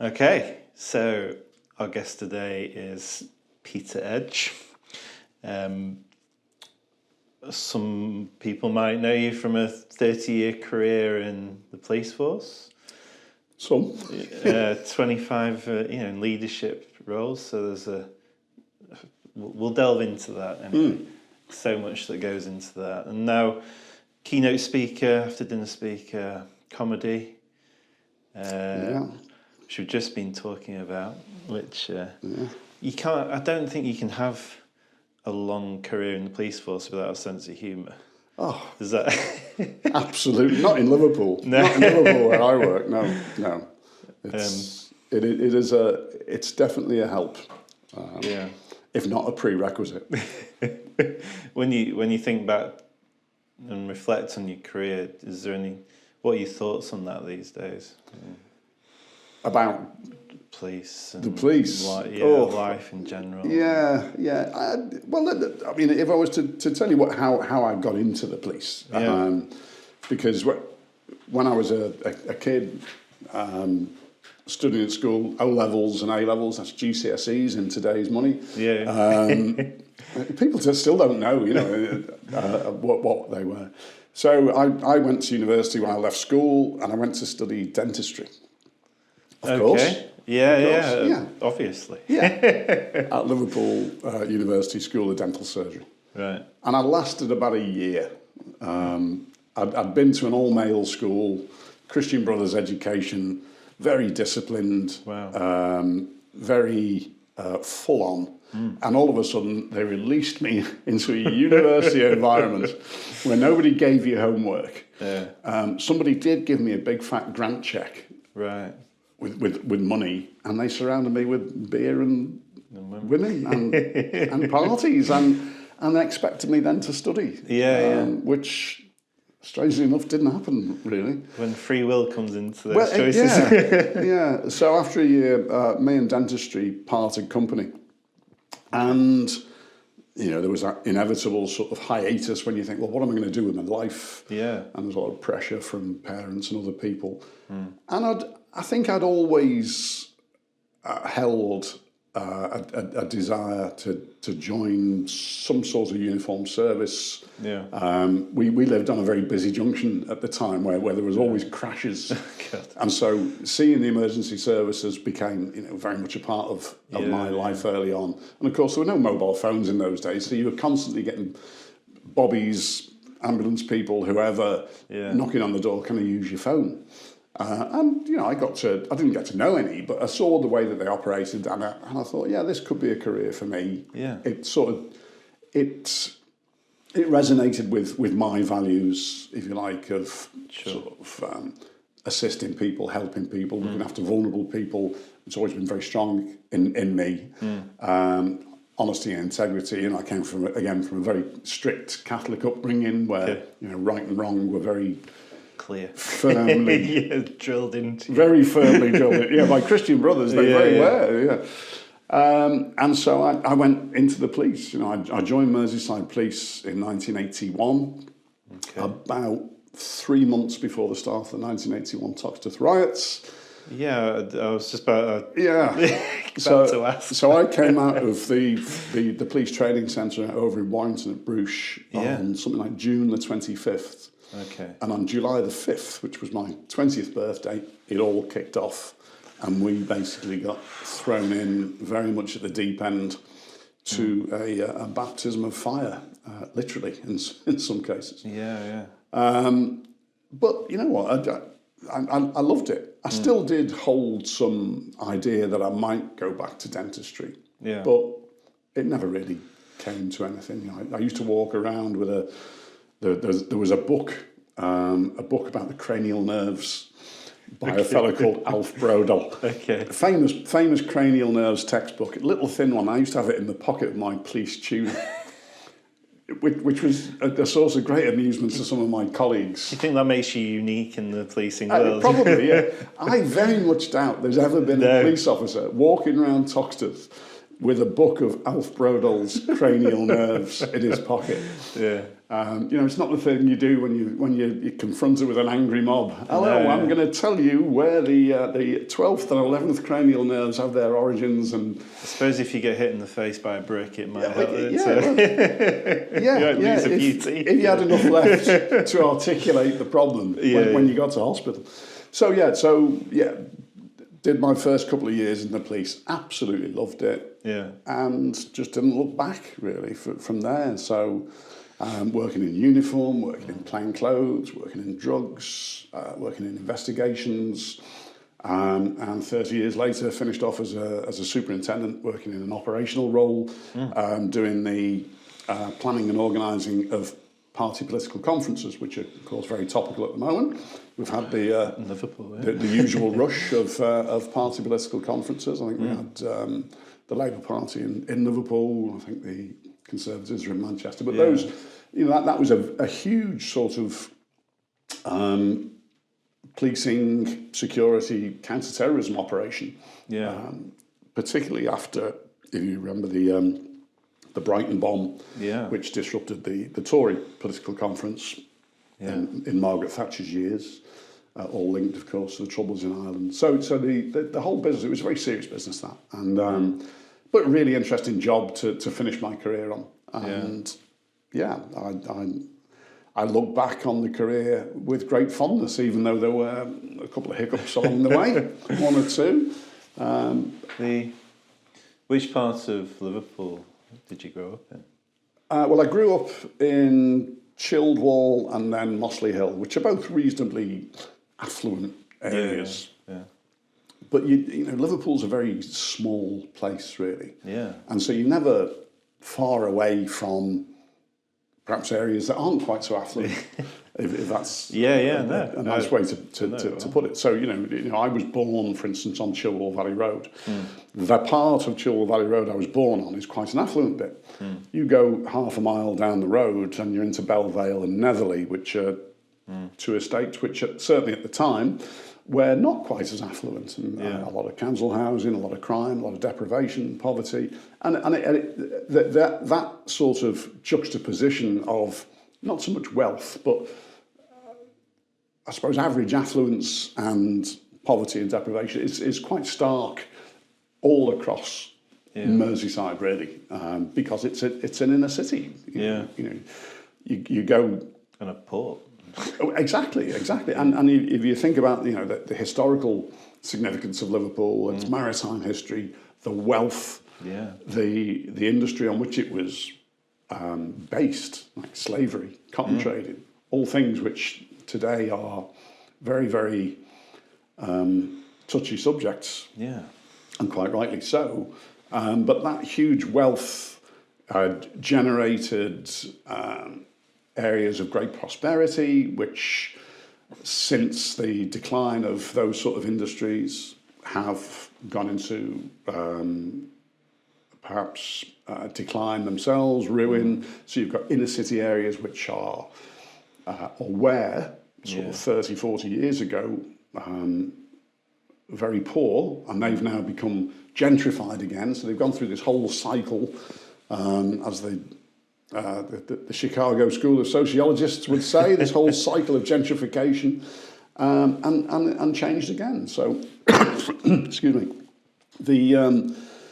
Okay, so our guest today is Peter Edge. Some people might know you from a 30-year career in the police force. Some. 25 in leadership roles, so we'll delve into that anyway. So much that goes into that. And now keynote speaker, after dinner speaker, comedy, which we've just been talking about, which you can't, I don't think you can have a long career in the police force without a sense of humour. Oh, is that absolutely not in Liverpool? No. Not in Liverpool where I work. No. It's definitely a help. If not a prerequisite. When you think back and reflect on your career, what are your thoughts on that these days? About police and the police, life in general. I mean, if I was to tell you how I got into the police, because when I was a kid, studying at school, O levels and A levels, that's GCSEs in today's money. People still don't know, what they were. So I went to university when I left school, and I went to study dentistry. Of course. Obviously. At Liverpool University School of Dental Surgery. Right. And I lasted about a year. I'd been to an all-male school, Christian Brothers education, very disciplined, very full-on. And all of a sudden, they released me into a university environment where nobody gave you homework. Somebody did give me a big fat grant check. Right. With money, and they surrounded me with beer and women and parties, and they expected me then to study. Which, strangely enough, didn't happen really. When free will comes into those choices. So after a year, me and dentistry parted company, and there was that inevitable sort of hiatus when you think, well, what am I going to do with my life? And there's a lot of pressure from parents and other people, and I think I'd always held a desire to join some sort of uniformed service. We lived on a very busy junction at the time where there was always crashes. And so seeing the emergency services became very much a part of my life early on. And of course there were no mobile phones in those days, so you were constantly getting bobbies, ambulance people, whoever, knocking on the door, can I use your phone? And I didn't get to know any, but I saw the way that they operated, and I thought, this could be a career for me. It resonated with my values, if you like, of assisting people, helping people, looking after vulnerable people. It's always been very strong in me. Honesty and integrity, and I came from a very strict Catholic upbringing where right and wrong were very clear, firmly drilled into. Very firmly drilled in. My Christian brothers, they very were. And so I went into the police. I joined Merseyside Police in 1981, about 3 months before the start of the 1981 Toxteth riots. I was just about to ask. So I came out of the police training centre over in Warrington at Bruges on something like June the 25th. And on July the 5th, which was my 20th birthday, it all kicked off. And we basically got thrown in very much at the deep end to a baptism of fire, literally, in some cases. But you know what? I loved it. I still did hold some idea that I might go back to dentistry. But it never really came to anything. I used to walk around with there was a book about the cranial nerves by a fellow called Alf Brodel. Famous cranial nerves textbook, a little thin one. I used to have it in the pocket of my police tunic, which was a source of great amusement to some of my colleagues. Do you think that makes you unique in the policing world? Probably, I very much doubt there's ever been a police officer walking around Toxteth with a book of Alf Brodel's cranial nerves in his pocket. It's not the thing you do when you're confronted with an angry mob. Hello, I'm going to tell you where the 12th and 11th cranial nerves have their origins. And I suppose if you get hit in the face by a brick, it might help. If you had enough left to articulate the problem when you got to hospital. So did my first couple of years in the police. Absolutely loved it. Yeah. And just didn't look back really from there. So. Working in uniform, working in plain clothes, working in drugs, working in investigations, and 30 years later finished off as a superintendent, working in an operational role, doing the planning and organising of party political conferences, which are of course very topical at the moment. We've had the usual rush of party political conferences. I think we had the Labour Party in Liverpool. I think the Conservatives are in Manchester, but those, that was a huge sort of policing, security, counter-terrorism operation. Yeah. Particularly after, if you remember the Brighton bomb, which disrupted the Tory political conference in Margaret Thatcher's years, all linked, of course, to the Troubles in Ireland. So the whole business, it was a very serious business, that, and. But a really interesting job to finish my career on. And I look back on the career with great fondness, even though there were a couple of hiccups along the way, one or two. Which part of Liverpool did you grow up in? Well, I grew up in Childwall and then Mossley Hill, which are both reasonably affluent areas. Yeah. But Liverpool's a very small place, really. Yeah. And so you're never far away from perhaps areas that aren't quite so affluent, if that's a nice way to put it. So I was born, for instance, on Chilwell Valley Road. The part of Chilwell Valley Road I was born on is quite an affluent bit. You go half a mile down the road and you're into Belvale and Netherley, which are two estates which certainly at the time were not quite as affluent, and a lot of council housing, a lot of crime, a lot of deprivation, poverty, and that sort of juxtaposition of not so much wealth, but I suppose average affluence and poverty and deprivation is quite stark all across Merseyside, really, because it's an inner city. You go and a port. Oh, exactly. And if you think about the historical significance of Liverpool, its maritime history, the wealth, the industry on which it was based, like slavery, cotton trading, all things which today are very, very touchy subjects, and quite rightly so. But that huge wealth generated areas of great prosperity, which since the decline of those sort of industries have gone into perhaps decline themselves, ruin. So you've got inner city areas which are, or were, sort of 30, 40 years ago, very poor, and they've now become gentrified again. So they've gone through this whole cycle, as the Chicago School of Sociologists would say, this whole cycle of gentrification, and changed again. So, excuse me.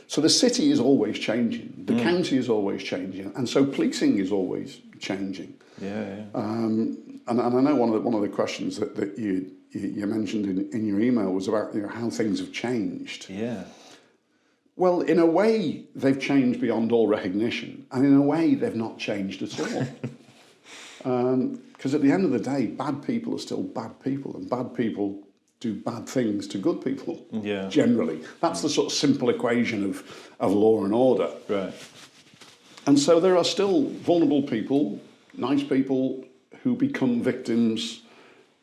So the city is always changing, the county is always changing, and so policing is always changing. And I know one of the questions that you mentioned in your email was about how things have changed. Yeah. Well, in a way, they've changed beyond all recognition, and in a way, they've not changed at all. Because at the end of the day, bad people are still bad people, and bad people do bad things to good people, generally. That's the sort of simple equation of law and order. Right. And so there are still vulnerable people, nice people, who become victims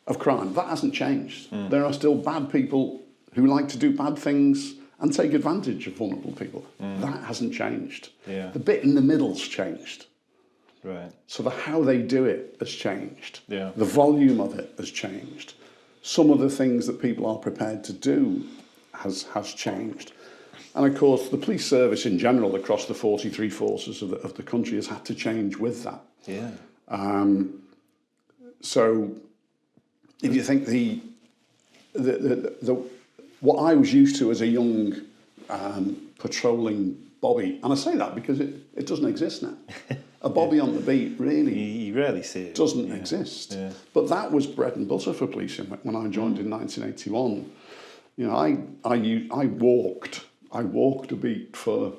of crime. That hasn't changed. There are still bad people who like to do bad things and take advantage of vulnerable people. That hasn't changed. Yeah. The bit in the middle's changed. Right. So the how they do it has changed. Yeah. The volume of it has changed. Some of the things that people are prepared to do has changed. And of course, the police service in general across the 43 forces of the country has had to change with that. Yeah. So if you think what I was used to as a young patrolling bobby, and I say that because it doesn't exist now. A bobby on the beat really you rarely see it. Doesn't exist. Yeah. But that was bread and butter for policing when I joined in 1981. You know, I walked a beat for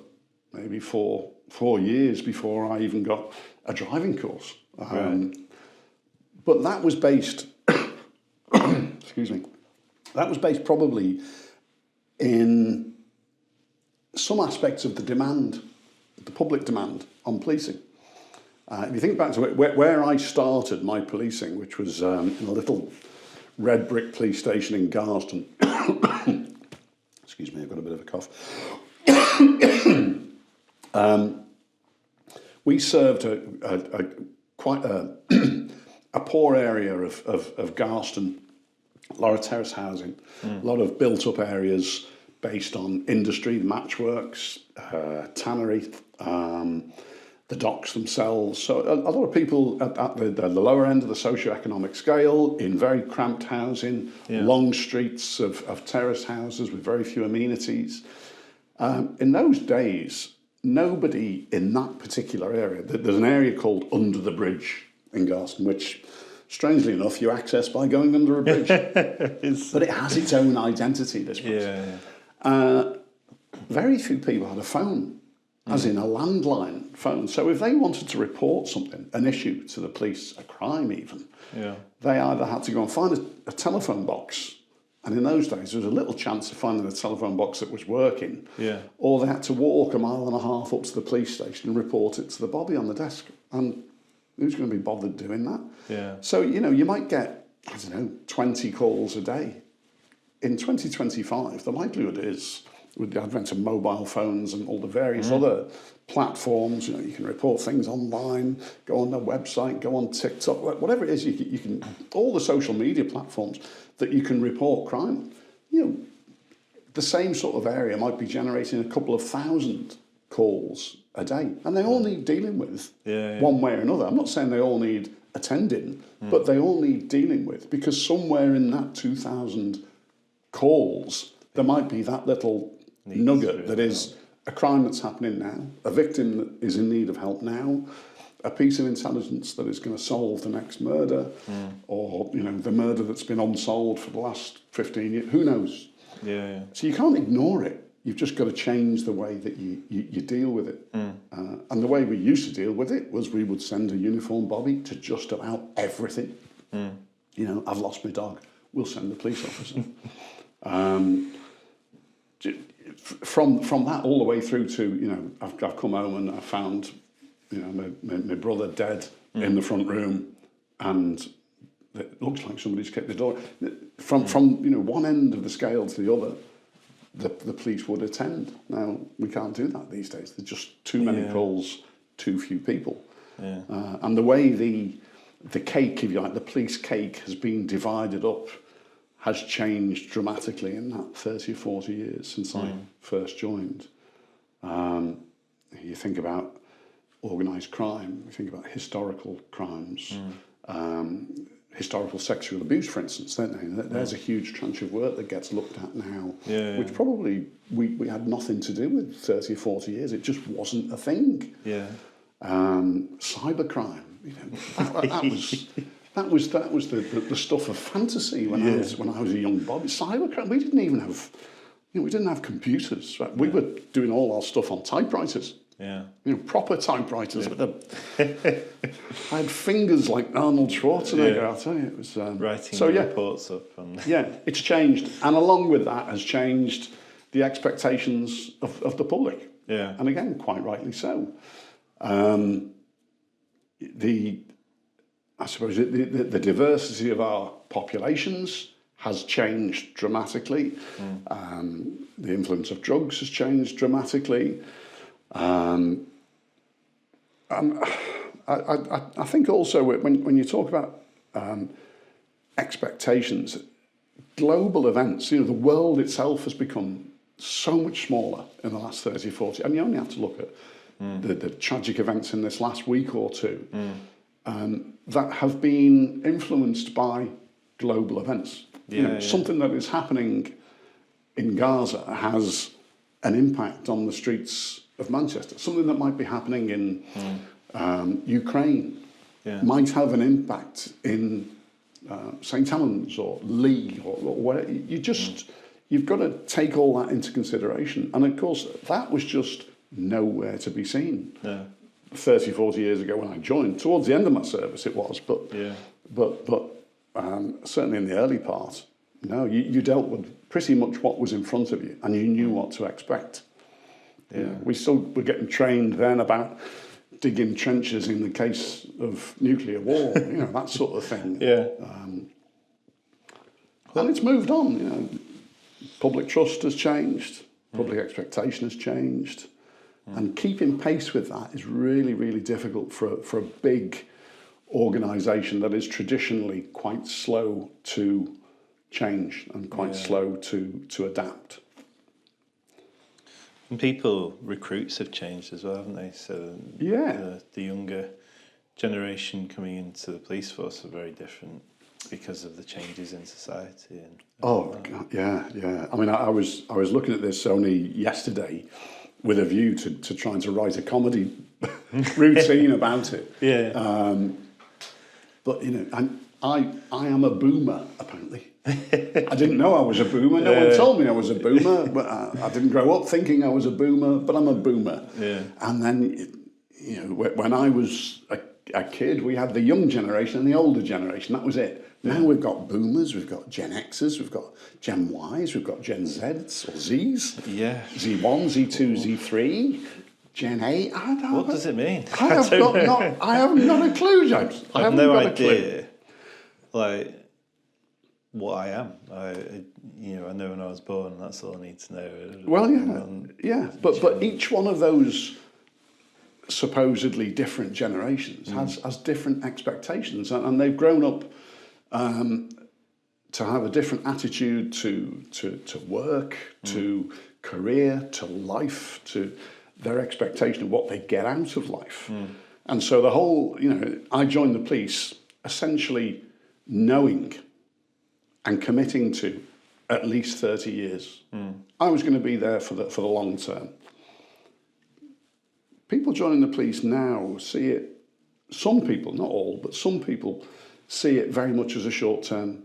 maybe four years before I even got a driving course. But that was based, excuse me, that was based probably in some aspects of the demand, the public demand on policing. If you think back to where I started my policing, which was in a little red brick police station in Garston. Excuse me, I've got a bit of a cough. We served quite a poor area of Garston, a lot of terrace housing, a lot of built-up areas based on industry, matchworks, tannery, the docks themselves. So a lot of people at the lower end of the socio-economic scale in very cramped housing, long streets of terrace houses with very few amenities. In those days, nobody in that particular area, there's an area called Under the Bridge in Garston, which strangely enough you access by going under a bridge. But it has its own identity, this place. Very few people had a phone, as in a landline phone. So if they wanted to report something, an issue to the police, a crime even, they either had to go and find a telephone box, and in those days there was a little chance of finding a telephone box that was working, or they had to walk a mile and a half up to the police station and report it to the bobby on the desk. And who's going to be bothered doing that? So, you know, you might get, 20 calls a day. In 2025, the likelihood is, with the advent of mobile phones and all the various other platforms, you can report things online, go on their website, go on TikTok, whatever it is, you can all the social media platforms that you can report crime. The same sort of area might be generating a couple of thousand calls a day, and they all need dealing with one way or another. I'm not saying they all need attending, but they all need dealing with, because somewhere in that 2,000 calls, there might be that little nugget that is a crime that's happening now, a victim that is in need of help now, a piece of intelligence that is going to solve the next murder, or the murder that's been unsolved for the last 15 years. Who knows? So you can't ignore it. You've just got to change the way that you deal with it. And the way we used to deal with it was we would send a uniformed bobby to just about everything. I've lost my dog. We'll send the police officer. From that all the way through to, I've come home and I found, my brother dead in the front room, and it looks like somebody's kicked the door. From one end of the scale to the other, the police would attend. Now, we can't do that these days. There's just too many calls, too few people. And the way the cake, if you like, the police cake has been divided up has changed dramatically in that 30 or 40 years since I first joined. You think about organised crime, you think about historical crimes, historical sexual abuse, for instance, don't they? There's a huge tranche of work that gets looked at now, which probably we had nothing to do with 30 or 40 years. It just wasn't a thing. Cybercrime, that was the stuff of fantasy when I was a young bobby. Cybercrime, we didn't even have, we didn't have computers. Right? We were doing all our stuff on typewriters. Proper typewriters. I had fingers like Arnold Schwarzenegger. I'll tell you, it was writing reports up. It's changed, and along with that has changed the expectations of the public. And again, quite rightly so. I suppose the diversity of our populations has changed dramatically. The influence of drugs has changed dramatically. And I think also when you talk about expectations, global events, the world itself has become so much smaller in the last 30, 40. And you only have to look at the tragic events in this last week or two. that have been influenced by global events. Something that is happening in Gaza has an impact on the streets of Manchester. Something that might be happening in Ukraine might have an impact in St. Helens or Lee or where you've got to take all that into consideration. And of course, that was just nowhere to be seen. 30, 40 years ago when I joined, towards the end of my service it was, but certainly in the early part, no, you dealt with pretty much what was in front of you and you knew what to expect. We still were getting trained then about digging trenches in the case of nuclear war, that sort of thing. And it's moved on, Public trust has changed, public expectation has changed, and keeping pace with that is really, really difficult for a big organisation that is traditionally quite slow to change and quite slow to adapt. And recruits have changed as well, haven't they? So the younger generation coming into the police force are very different because of the changes in society. God, yeah. I mean, I was looking at this only yesterday with a view to trying to write a comedy routine about it. But I am a boomer apparently. I didn't know I was a boomer. No one told me I was a boomer. But I didn't grow up thinking I was a boomer. But I'm a boomer. And then when I was a kid, we had the young generation and the older generation. That was it. Now we've got boomers, we've got Gen Xers, we've got Gen Ys, we've got Gen Zs or Zs. Z1, Z2, Z3, Gen 8. What does it mean? I haven't got a clue, James. I have no idea. Like what I am. I know when I was born. That's all I need to know. Well, but each one of those supposedly different generations has different expectations, and they've grown up to have a different attitude to work, to career, to life, to their expectation of what they get out of life. And so the whole, I joined the police essentially knowing and committing to at least 30 years. I was going to be there for the long term. People joining the police now see it, some people, not all, but some people see it very much as a short-term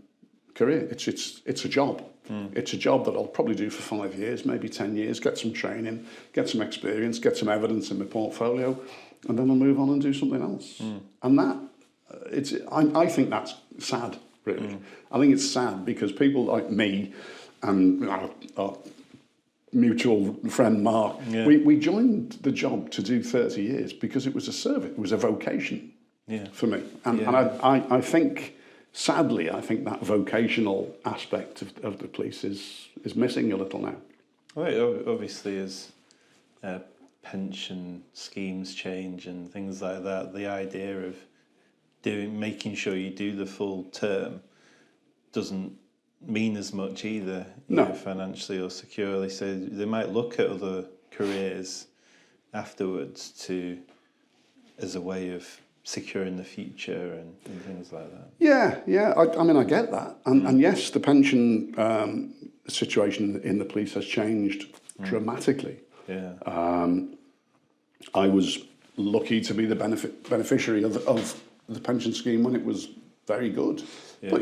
career. It's a job. It's a job that I'll probably do for 5 years, maybe 10 years, get some training, get some experience, get some evidence in my portfolio, and then I'll move on and do something else. And that, I think that's sad, really. I think it's sad because people like me and our mutual friend Mark, we joined the job to do 30 years because it was a service, it was a vocation for me. And I think, sadly, that vocational aspect of the police is missing a little now. Well, obviously, as pension schemes change and things like that, the idea of making sure you do the full term doesn't mean as much either, financially or securely. So they might look at other careers afterwards as a way of securing the future and things like that. I mean, I get that. And yes, the pension situation in the police has changed dramatically. I was lucky to be the beneficiary of the pension scheme when it was very good. But,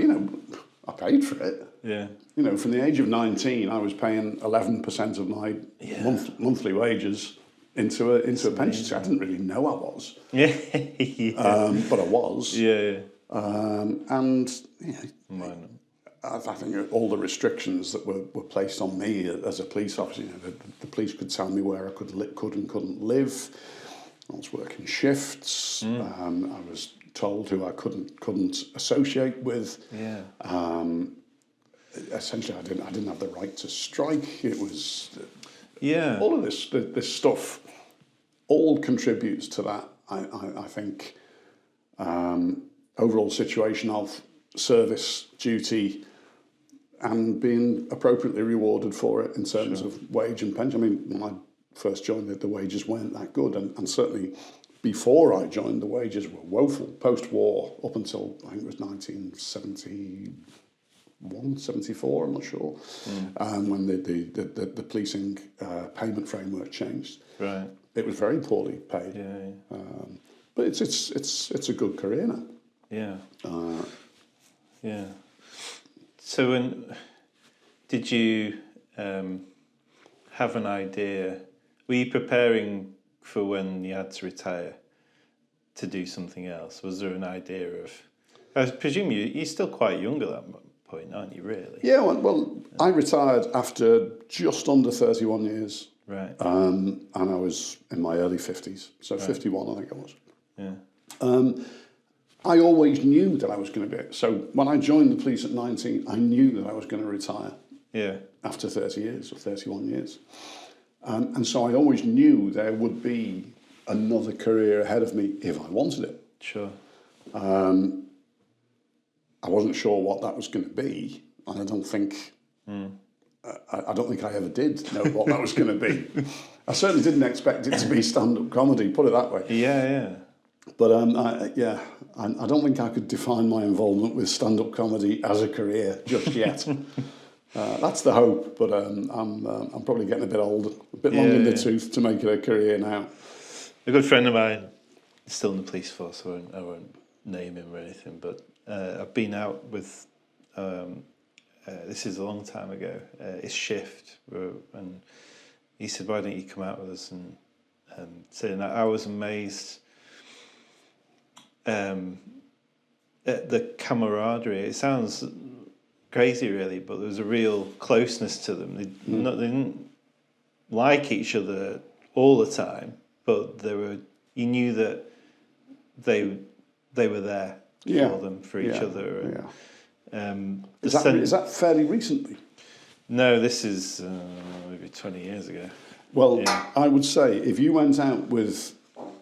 I paid for it. From the age of 19, I was paying 11% of my monthly wages into a pension scheme. I didn't really know I was. But I was. And I think all the restrictions that were placed on me as a police officer, the police could tell me where I could and couldn't live. I was working shifts. I was told who I couldn't associate with. Essentially, I didn't have the right to strike. It was all of this stuff all contributes to that. I think overall situation of service duty and being appropriately rewarded for it in terms of wage and pension. I mean, when I first joined it, the wages weren't that good, and certainly before I joined, the wages were woeful. Post-war, up until I think it was 1971, 74, I'm not sure, when the policing payment framework changed. Right. It was very poorly paid. Yeah. But it's a good career now. Yeah. Yeah. So did you have an idea? Were you preparing for when you had to retire to do something else? Was there an idea of? I presume you're still quite young at that point, aren't you? Really? Yeah. Well, I retired after just under 31 years. Right. And I was in my early 50s, so right. 51 I think I was. Yeah. I always knew that I was going to be. So when I joined the police at 19, I knew that I was going to retire. Yeah. After 30 years or 31 years. And so I always knew there would be another career ahead of me if I wanted it. Sure. I wasn't sure what that was going to be, and I don't think I ever did know what that was going to be. I certainly didn't expect it to be stand-up comedy, put it that way. Yeah. But I don't think I could define my involvement with stand-up comedy as a career just yet. That's the hope, but I'm probably getting a bit old, a bit long in the tooth to make it a career now. A good friend of mine is still in the police force. I won't name him or anything, but I've been out with. This is a long time ago. His shift, and he said, "Why don't you come out with us?" And saying that, I was amazed at the camaraderie. It sounds crazy, really, but there was a real closeness to them. They didn't like each other all the time, but you knew that they were there for them, for each other. And, is that fairly recently? No, this is maybe 20 years ago. Well, I would say if you went out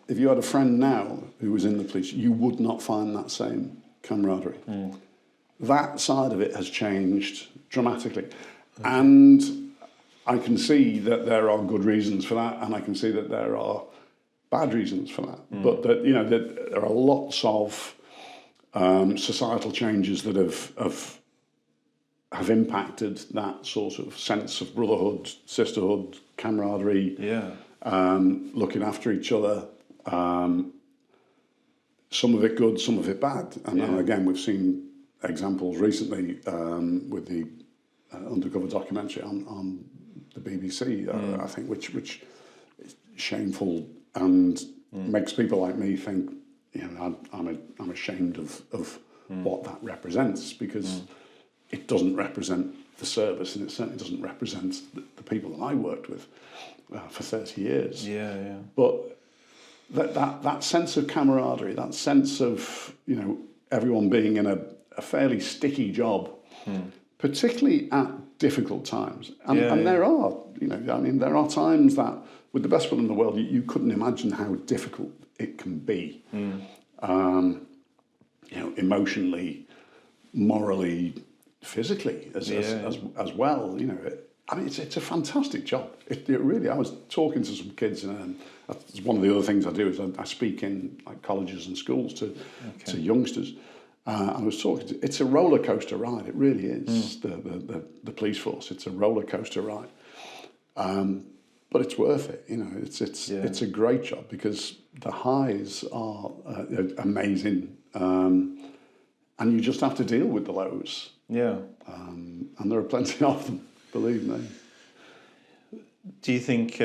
if you had a friend now who was in the police, you would not find that same camaraderie. That side of it has changed dramatically. Okay. And I can see that there are good reasons for that, and I can see that there are bad reasons for that. But that, there are lots of societal changes that have impacted that sort of sense of brotherhood, sisterhood, camaraderie, looking after each other. Some of it good, some of it bad. And again, we've seen examples recently with the undercover documentary on the BBC, I think, which is shameful and makes people like me think, I'm ashamed of what that represents, because it doesn't represent the service, and it certainly doesn't represent the people that I worked with for 30 years. But that sense of camaraderie, that sense of everyone being in a fairly sticky job, particularly at difficult times. And there are, there are times that, with the best will in the world, you couldn't imagine how difficult it can be. Emotionally, morally, physically, as well. It's a fantastic job. It really. I was talking to some kids, and that's one of the other things I do is I speak in colleges and schools to youngsters. I was talking. It's a roller coaster ride. It really is. The police force. It's a roller coaster ride, but it's worth it. It's a great job because the highs are amazing, and you just have to deal with the lows. And there are plenty of them. Believe me. Do you think?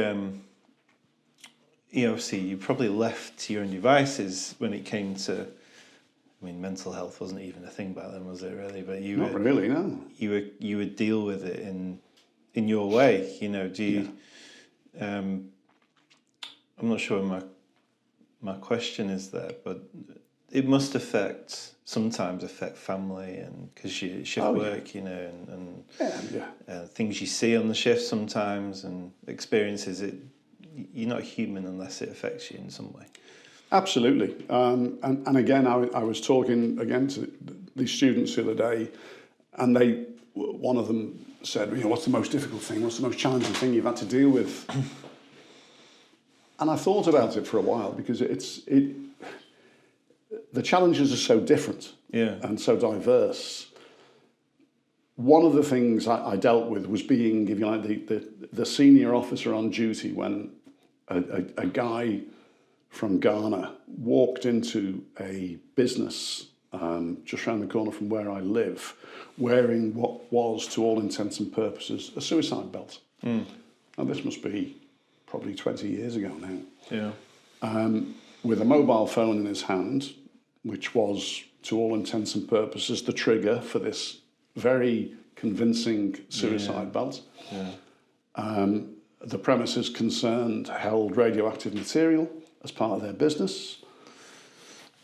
Obviously, you probably left to your own devices when it came to. I mean, mental health wasn't even a thing back then, was it? Really, but not really. No. You would deal with it in your way. Do you? I'm not sure my question is there, but it must sometimes affect family, and because you shift work, and things you see on the shift sometimes, and experiences it. You're not human unless it affects you in some way. Absolutely. And again, I was talking again to these students the other day, and one of them said, what's the most difficult thing? What's the most challenging thing you've had to deal with? And I thought about it for a while because the challenges are so different and so diverse. One of the things I dealt with was being, if you like, the senior officer on duty when a guy from Ghana walked into a business just around the corner from where I live, wearing what was, to all intents and purposes, a suicide belt. Now, this must be probably 20 years ago now. Yeah. With a mobile phone in his hand, which was, to all intents and purposes, the trigger for this very convincing suicide belt. Yeah. The premises concerned held radioactive material as part of their business.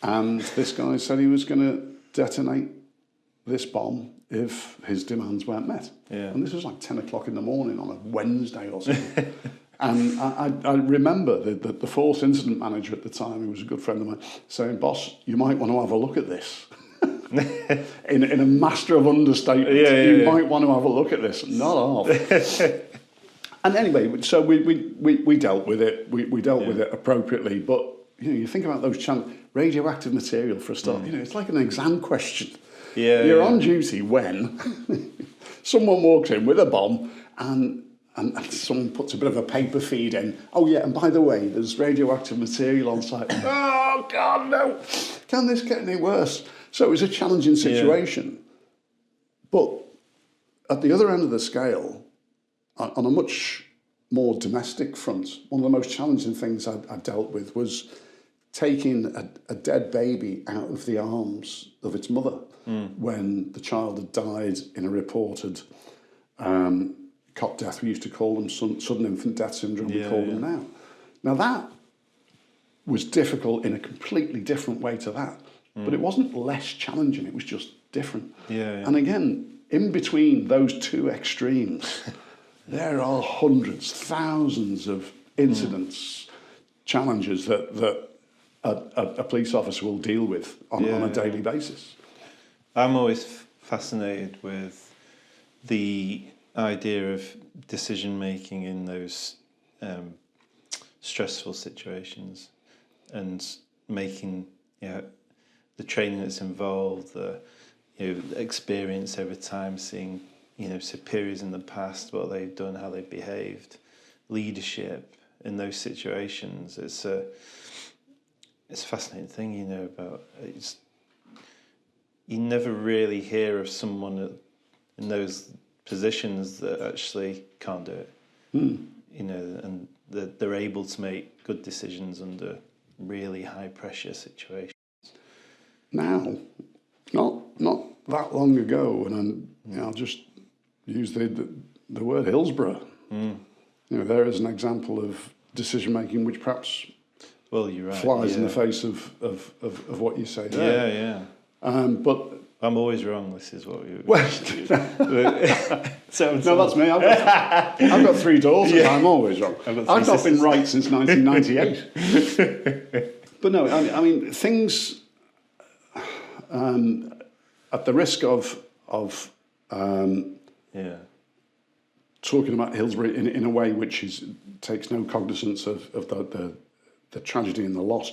And this guy said he was going to detonate this bomb if his demands weren't met. Yeah. And this was like 10 o'clock in the morning on a Wednesday or something. And I remember the force incident manager at the time, who was a good friend of mine, saying, "Boss, you might want to have a look at this." in a master of understatement, you might want to have a look at this. Not half. And anyway, so we dealt with it. We dealt with it appropriately. But you think about those radioactive material for a start. It's like an exam question. You're on duty when someone walks in with a bomb and someone puts a bit of a paper feed in. Oh yeah, and by the way, there's radioactive material on site. Oh God, no! Can this get any worse? So it was a challenging situation. But at the other end of the scale, on a much more domestic front, one of the most challenging things I dealt with was taking a dead baby out of the arms of its mother when the child had died in a reported cot death. We used to call them sudden infant death syndrome. We call them now. Now that was difficult in a completely different way to that, but it wasn't less challenging. It was just different. And again, in between those two extremes, there are hundreds, thousands of incidents, challenges that a police officer will deal with on a daily basis. I'm always fascinated with the idea of decision making in those stressful situations, and making the training that's involved, the experience over time, seeing superiors in the past, what they've done, how they've behaved, leadership in those situations. It's a fascinating thing, about it's. You never really hear of someone in those positions that actually can't do it. And they're able to make good decisions under really high pressure situations. Now, not that long ago, and I'll just use the word Hillsborough. There is an example of decision making which perhaps you're right, flies in the face of what you say there. But I'm always wrong. This is what you. No, that's me. I've got 3 daughters. I'm always wrong. I've not been right since 1998. But no, I mean things. At the risk of talking about Hillsborough in a way which takes no cognizance of the tragedy and the loss.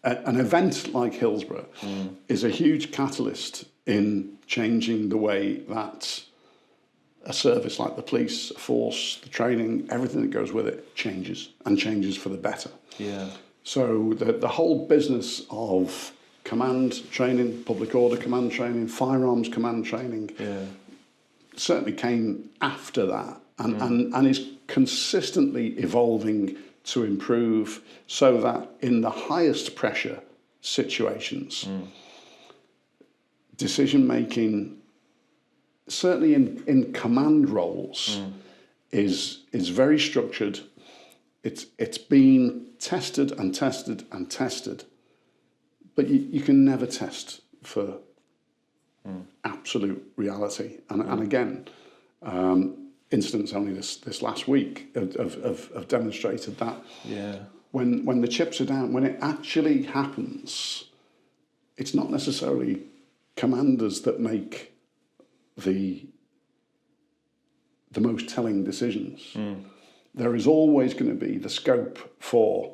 An event like Hillsborough is a huge catalyst in changing the way that a service like the police, a force, the training, everything that goes with it changes, and changes for the better. So the whole business of command training, public order command training, firearms command training certainly came after that, and is consistently evolving to improve, so that in the highest pressure situations, decision making, certainly in command roles, is very structured. It's been tested and tested and tested, but you can never test for absolute reality. And again, incidents only this last week have demonstrated that when the chips are down, when it actually happens, it's not necessarily commanders that make the most telling decisions. there is always going to be the scope for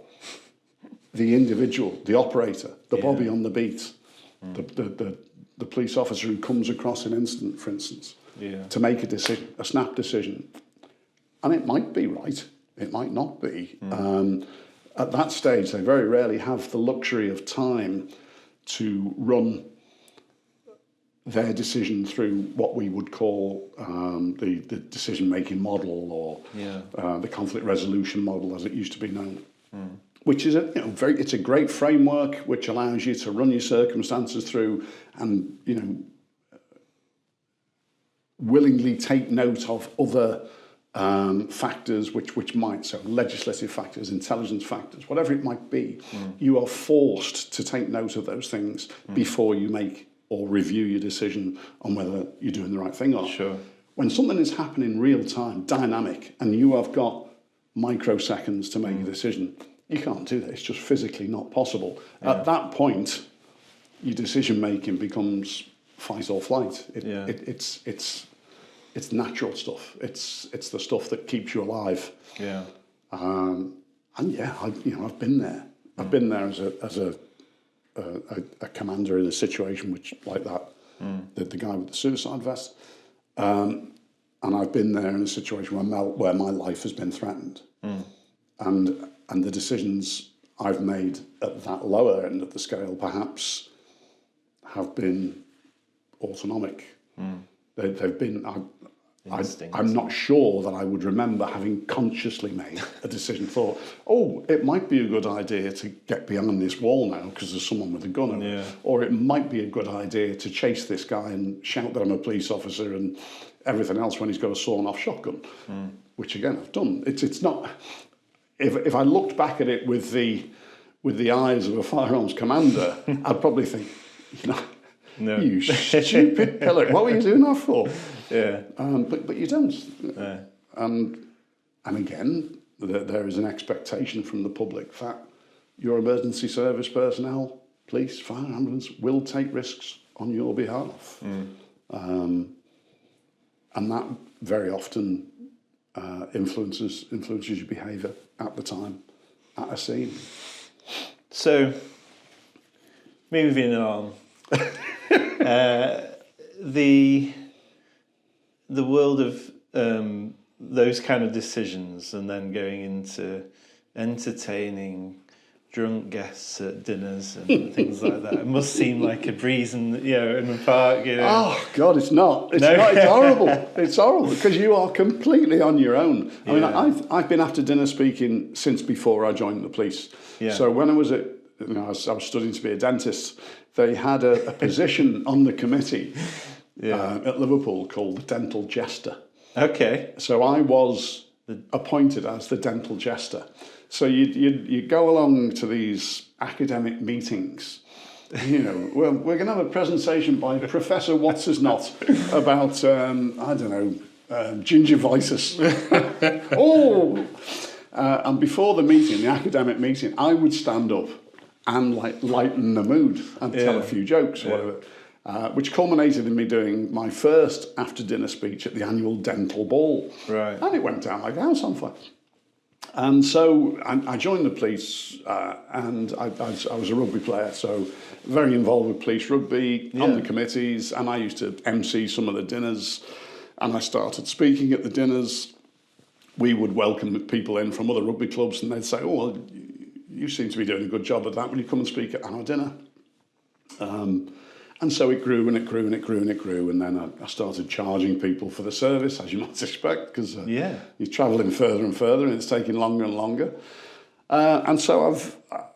the individual, the operator, the Bobby on the beat, the police officer who comes across an incident, for instance, to make a decision, a snap decision. And it might be right, it might not be. At that stage, they very rarely have the luxury of time to run their decision through what we would call the decision-making model, or the conflict resolution model, as it used to be known, which is it's a great framework which allows you to run your circumstances through and willingly take note of other factors which might, so legislative factors, intelligence factors, whatever it might be, you are forced to take note of those things before you make or review your decision on whether you're doing the right thing or not. Sure. When something is happening real time, dynamic, and you have got microseconds to make a decision, you can't do that. It's just physically not possible. At that point, your decision making becomes fight or flight. It's natural stuff. It's the stuff that keeps you alive. Yeah. I've been there. I've been there as a commander in a situation which like that, the guy with the suicide vest, and I've been there in a situation where my life has been threatened, and the decisions I've made at that lower end of the scale perhaps have been autonomic. They've been. I'm not sure that I would remember having consciously made a decision. Thought, it might be a good idea to get behind this wall now because there's someone with a gun, or it might be a good idea to chase this guy and shout that I'm a police officer and everything else when he's got a sawn-off shotgun, which again I've done. It's not. If I looked back at it with the eyes of a firearms commander, I'd probably think, no. You stupid pillock, what were you doing that for? Yeah. But you don't. And again, there is an expectation from the public that your emergency service personnel, police, fire, ambulance, will take risks on your behalf. And that very often influences your behaviour at the time, at a scene. So, moving on. The world of those kind of decisions, and then going into entertaining drunk guests at dinners and things like that. It must seem like a breeze in the park. Oh God, it's not. It's not. It's horrible. It's horrible because you are completely on your own. I mean, I've been after dinner speaking since before I joined the police. Yeah. So when I was I was studying to be a dentist. They had a position on the committee at Liverpool called the dental jester. Okay. So I was appointed as the dental jester. So you go along to these academic meetings. Well, we're going to have a presentation by Professor What's-His-Not about gingivitis. And before the meeting, the academic meeting, I would stand up and lighten the mood and tell a few jokes or whatever, which culminated in me doing my first after-dinner speech at the annual dental ball. Right. And it went down like a house on fire. And so I joined the police, and I was a rugby player, so very involved with police rugby, on the committees, and I used to MC some of the dinners, and I started speaking at the dinners. We would welcome people in from other rugby clubs, and they'd say, you seem to be doing a good job at that. Will you come and speak at our dinner? And so it grew and it grew and it grew and it grew. And then I started charging people for the service, as you might expect, because you're travelling further and further and it's taking longer and longer. And so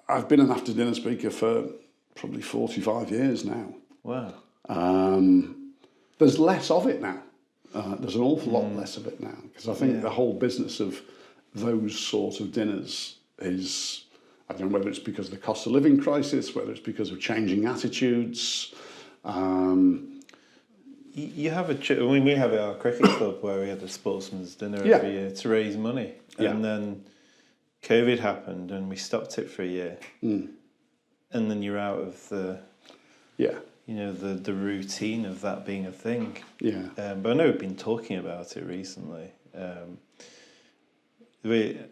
I've been an after-dinner speaker for probably 45 years now. Wow. There's less of it now. There's an awful lot less of it now, because I think the whole business of those sort of dinners is... I don't know whether it's because of the cost of living crisis, whether it's because of changing attitudes. You have we have our cricket club where we had a sportsman's dinner every year to raise money. And then COVID happened and we stopped it for a year. And then you're out of the the routine of that being a thing. Yeah. But I know we've been talking about it recently. I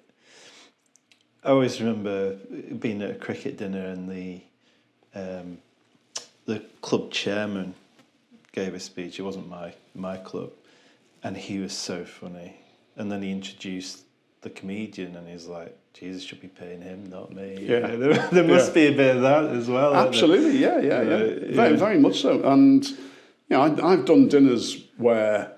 always remember being at a cricket dinner and the club chairman gave a speech. It wasn't my club, and he was so funny. And then he introduced the comedian, and he's like, Jesus should be paying him, not me. Yeah. There must be a bit of that as well. Absolutely, yeah. Very, very much so. And I've done dinners where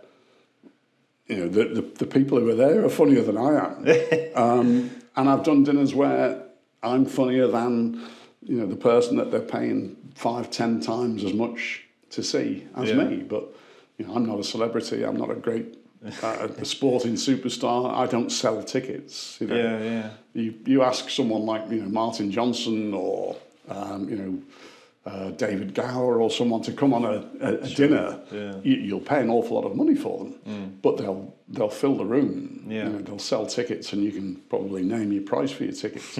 the people who are there are funnier than I am, and I've done dinners where I'm funnier than the person that they're paying 5-10 times as much to see as me. But I'm not a celebrity. I'm not a great a sporting superstar. I don't sell tickets. You ask someone like Martin Johnson or David Gower or someone to come on a dinner, you'll pay an awful lot of money for them, but they'll fill the room. They'll sell tickets, and you can probably name your price for your tickets.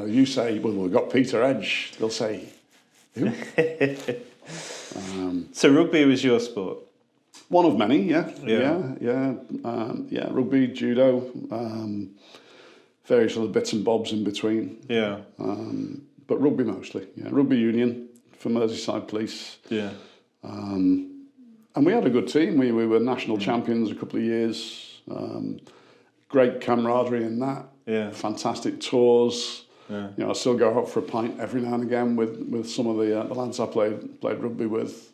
You say, well, we've got Peter Edge. They'll say, who? So rugby was your sport? One of many, rugby, judo, various other bits and bobs in between. But rugby mostly, rugby union for Merseyside Police. And we had a good team. We were national champions a couple of years. Great camaraderie in that. Fantastic tours. I still go out for a pint every now and again with some of the lads I played rugby with.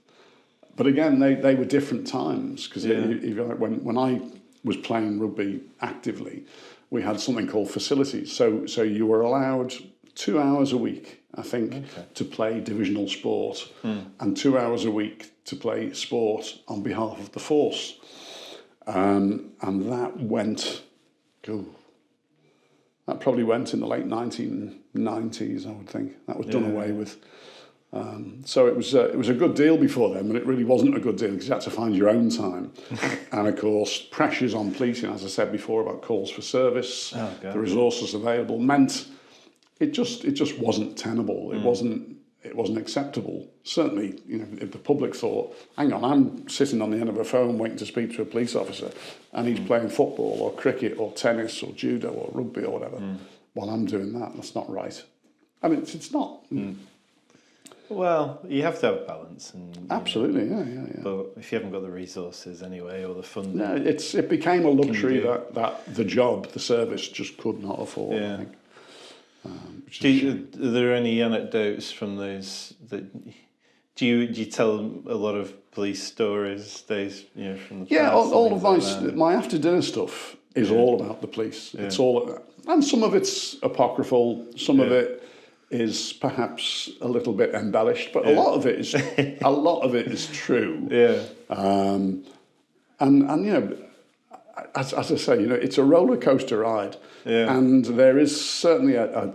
But again, they were different times, because when I was playing rugby actively, we had something called facilities. So you were allowed 2 hours a week, I think, to play divisional sport, and 2 hours a week to play sport on behalf of the force. And that went, that probably went in the late 1990s, I would think. That was done away with. So it was a good deal before then, but it really wasn't a good deal because you had to find your own time. And of course, pressures on policing, as I said before, about calls for service, the resources available meant it just wasn't tenable. It wasn't acceptable. Certainly, if the public thought, hang on, I'm sitting on the end of a phone waiting to speak to a police officer, and he's playing football or cricket or tennis or judo or rugby or whatever, while I'm doing that, that's not right. I mean, it's not. Well, you have to have balance, and absolutely, But if you haven't got the reason anyway, or the funding, it became a luxury that the job, the service, just could not afford. I think. Are there any anecdotes from those? Do you tell a lot of police stories? Days, from the past, all of my after dinner stuff is all about the police. It's all, and some of it's apocryphal, some of it is perhaps a little bit embellished, but a lot of it is true. And as I say, it's a roller coaster ride, and there is certainly a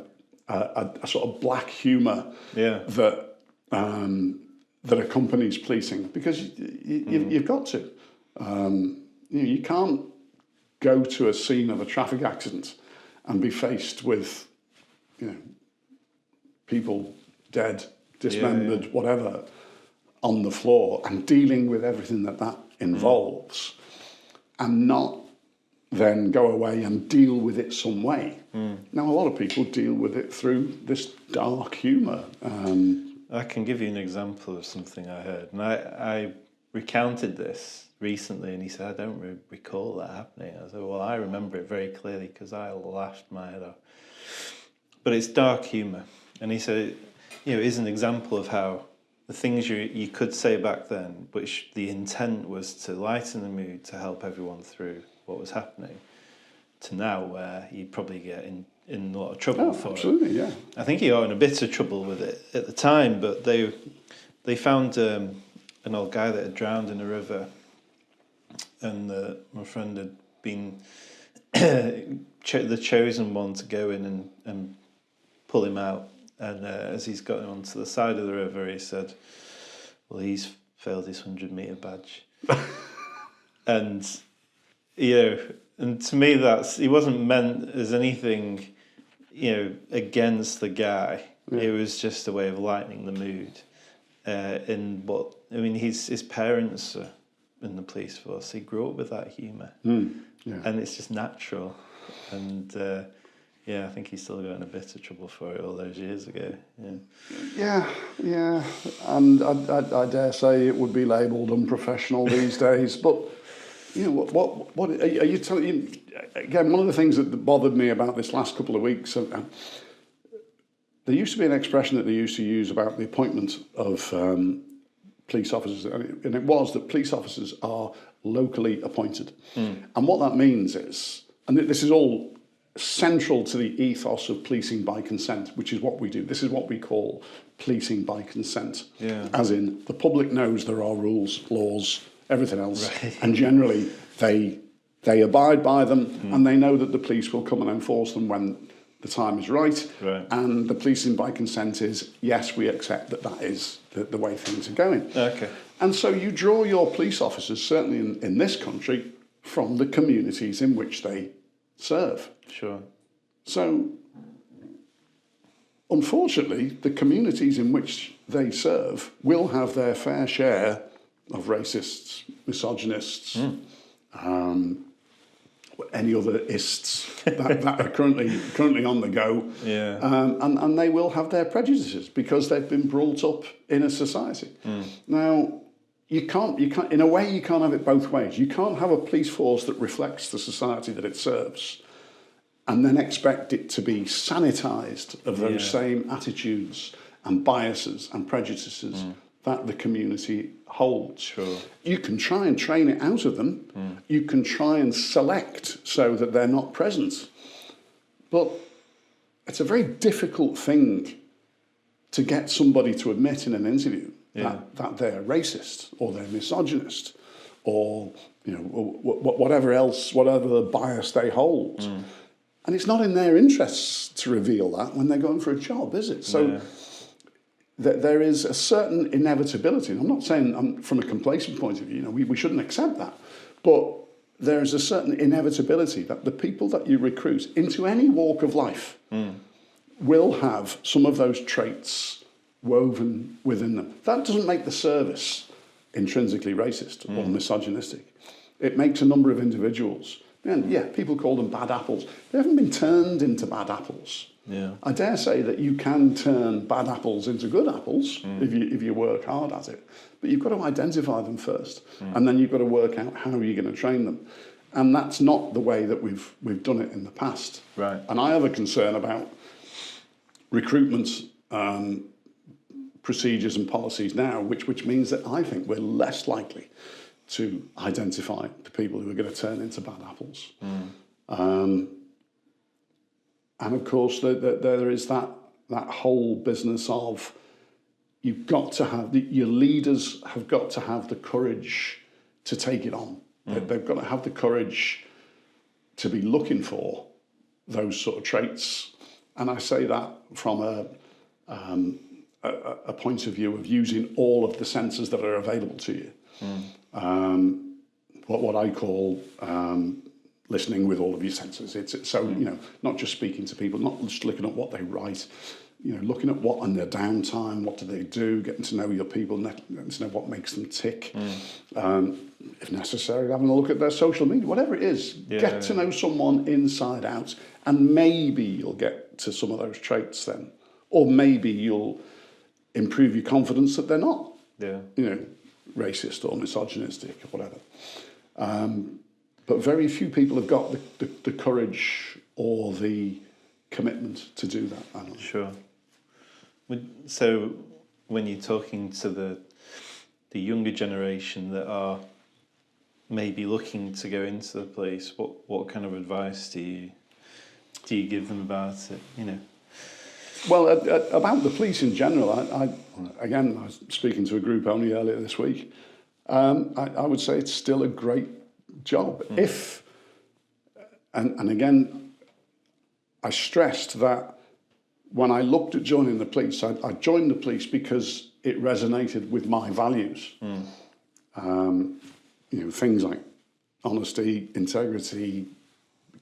sort of black humour that accompanies policing, because you've got to. You can't go to a scene of a traffic accident and be faced with, people dead, dismembered, whatever, on the floor, and dealing with everything that involves, and not then go away and deal with it some way. Now, a lot of people deal with it through this dark humour. I can give you an example of something I heard, and I recounted this recently, and he said, I don't recall that happening. I said, well, I remember it very clearly because I laughed my head off. But it's dark humour. And he said, it is an example of how the things you could say back then, which the intent was to lighten the mood, to help everyone through what was happening, to now where you probably get in a lot of trouble for absolutely, it. I think he got in a bit of trouble with it at the time, but they found an old guy that had drowned in a river, and my friend had been the chosen one to go in and pull him out. And as he's got him onto the side of the river, he said, well, he's failed his 100-metre badge. And, and to me, he wasn't meant as anything, against the guy. It was just a way of lightening the mood. His parents in the police force, he grew up with that humour. Yeah. And it's just natural. And I think he's still got in a bit of trouble for it all those years ago. Yeah. And I dare say it would be labelled unprofessional these days. But you know what are you telling? Again, one of the things that bothered me about this last couple of weeks. There used to be an expression that they used to use about the appointment of police officers, and it was that police officers are locally appointed. And what that means is, and this is all central to the ethos of policing by consent, which is what we do. This is what we call policing by consent. Yeah. As in, the public knows there are rules, laws, everything else, and generally they abide by them, and they know that the police will come and enforce them when the time is right. And the policing by consent is, yes, we accept that is the way things are going. Okay. And so you draw your police officers, certainly in this country, from the communities in which they serve. Sure. So, unfortunately, the communities in which they serve will have their fair share of racists, misogynists, any other ists that are currently on the go. Yeah. And they will have their prejudices because they've been brought up in a society. Now, you can't, in a way, you can't have it both ways. You can't have a police force that reflects the society that it serves and then expect it to be sanitised of those same attitudes and biases and prejudices that the community holds. Sure. You can try and train it out of them. You can try and select so that they're not present. But it's a very difficult thing to get somebody to admit in an interview that they're racist or they're misogynist or whatever bias they hold. And it's not in their interests to reveal that when they're going for a job, is it? So there is a certain inevitability. And I'm not saying from a complacent point of view, we shouldn't accept that. But there is a certain inevitability that the people that you recruit into any walk of life will have some of those traits woven within them. That doesn't make the service intrinsically racist or misogynistic. It makes a number of individuals. And people call them bad apples. They haven't been turned into bad apples. Yeah. I dare say that you can turn bad apples into good apples if you work hard at it. But you've got to identify them first, and then you've got to work out how you're going to train them. And that's not the way that we've done it in the past. Right. And I have a concern about recruitment procedures and policies now, which means that I think we're less likely to identify the people who are going to turn into bad apples. And of course, there is that whole business of you've got to have, your leaders have got to have the courage to take it on. They've got to have the courage to be looking for those sort of traits. And I say that from a point of view of using all of the senses that are available to you. What I call listening with all of your senses. It's so, not just speaking to people, not just looking at what they write, looking at what on their downtime, what do they do, getting to know your people, getting to know what makes them tick. If necessary, having a look at their social media, whatever it is, get to know someone inside out, and maybe you'll get to some of those traits then. Or maybe you'll improve your confidence that they're not, racist or misogynistic or whatever. But very few people have got the courage or the commitment to do that. I don't know. Sure. So when you're talking to the younger generation that are maybe looking to go into the police, what kind of advice do you give them about it? Well, about the police in general, I was speaking to a group only earlier this week. I would say it's still a great job. And again, I stressed that when I looked at joining the police, I joined the police because it resonated with my values. Things like honesty, integrity,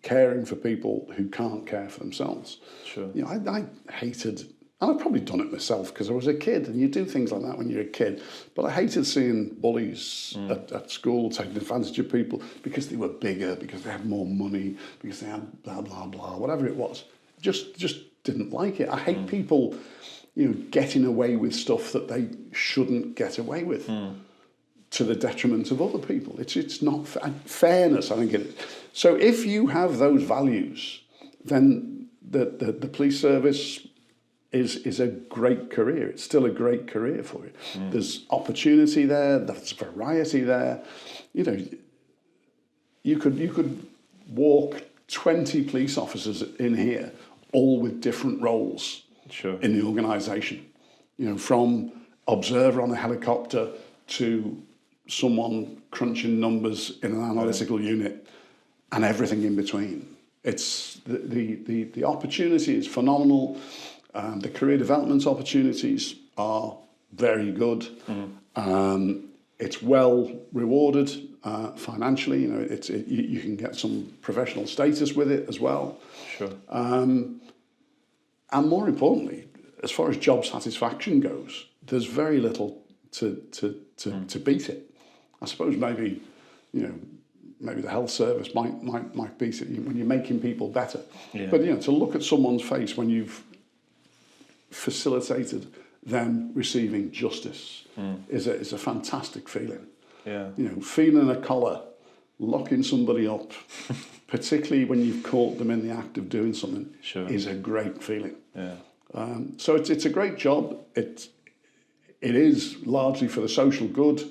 caring for people who can't care for themselves. Sure. I hated And I've probably done it myself because I was a kid, and you do things like that when you're a kid. But I hated seeing bullies at school taking advantage of people because they were bigger, because they had more money, because they had blah, blah, blah, whatever it was. Just didn't like it. I hate people, getting away with stuff that they shouldn't get away with to the detriment of other people. It's not fairness, I think it is. So if you have those values, then the police service is a great career. It's still a great career for you. There's opportunity there. There's variety there. You could walk 20 police officers in here, all with different roles in the organisation. From observer on a helicopter to someone crunching numbers in an analytical unit, and everything in between. It's the opportunity is phenomenal. The career development opportunities are very good. It's well rewarded financially. You can get some professional status with it as well. Sure. And more importantly, as far as job satisfaction goes, there's very little to beat it. I suppose maybe the health service might beat it when you're making people better. Yeah. But to look at someone's face when you've facilitated them receiving justice is a fantastic feeling. Yeah. Feeling a collar, locking somebody up, particularly when you've caught them in the act of doing something, is a great feeling. Yeah. So it's a great job. It is largely for the social good.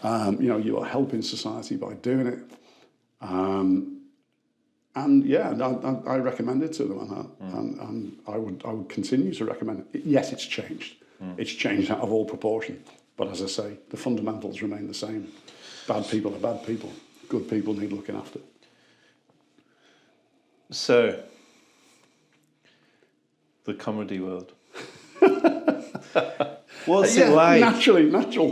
You are helping society by doing it. I recommend it to them, and I would continue to recommend it. Yes, it's changed. It's changed out of all proportion. But as I say, the fundamentals remain the same. Bad people are bad people. Good people need looking after. So, the comedy world. What's it like? Natural.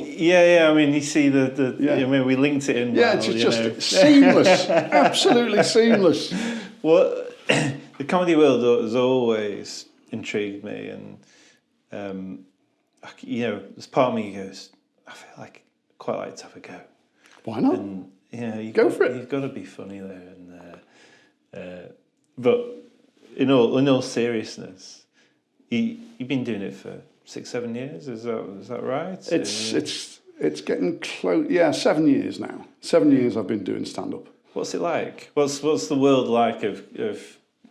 Yeah. I mean, you see we linked it in. Yeah, well, it's just seamless. Absolutely seamless. The comedy world has always intrigued me, and there's part of me goes, I feel like I'd quite like to have a go. Why not? And go for it. You've got to be funny there, and but in all seriousness, you've been doing it for 6-7 years. Is that right? It's getting close. Yeah, 7 years now. 7 years I've been doing stand-up. What's it like? What's the world like of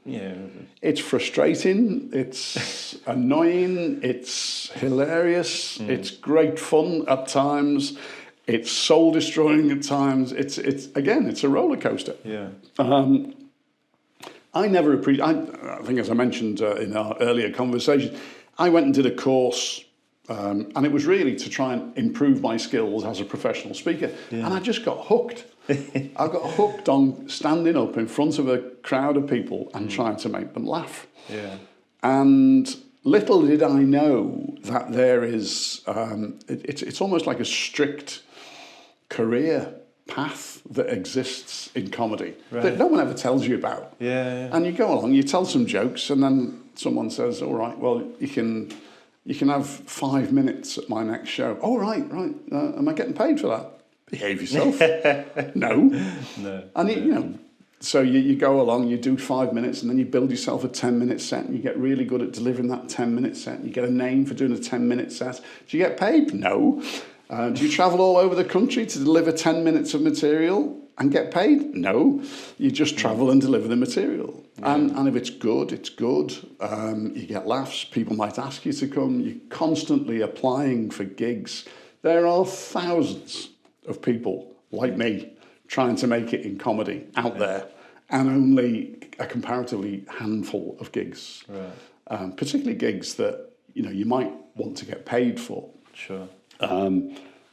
It's frustrating. It's annoying. It's hilarious. It's great fun at times. It's soul destroying at times. It's a roller coaster. Yeah. I think as I mentioned in our earlier conversation, I went and did a course, and it was really to try and improve my skills as a professional speaker. Yeah. And I just got hooked. I got hooked on standing up in front of a crowd of people and trying to make them laugh. Yeah. And little did I know that there is, it's almost like a strict career path that exists in comedy that no one ever tells you about. Yeah. And you go along, you tell some jokes, and then someone says, all right, well, you can have 5 minutes at my next show. Oh, right. Am I getting paid for that? Behave yourself. No. And so you go along, you do 5 minutes, and then you build yourself a 10-minute set, and you get really good at delivering that 10-minute set. And you get a name for doing a 10-minute set. Do you get paid? No. Do you travel all over the country to deliver 10 minutes of material and get paid? No. You just travel and deliver the material. Yeah. And if it's good, it's good. You get laughs. People might ask you to come. You're constantly applying for gigs. There are thousands of people like me trying to make it in comedy out there, and only a comparatively handful of gigs. Right. Particularly gigs that you might want to get paid for. Sure. I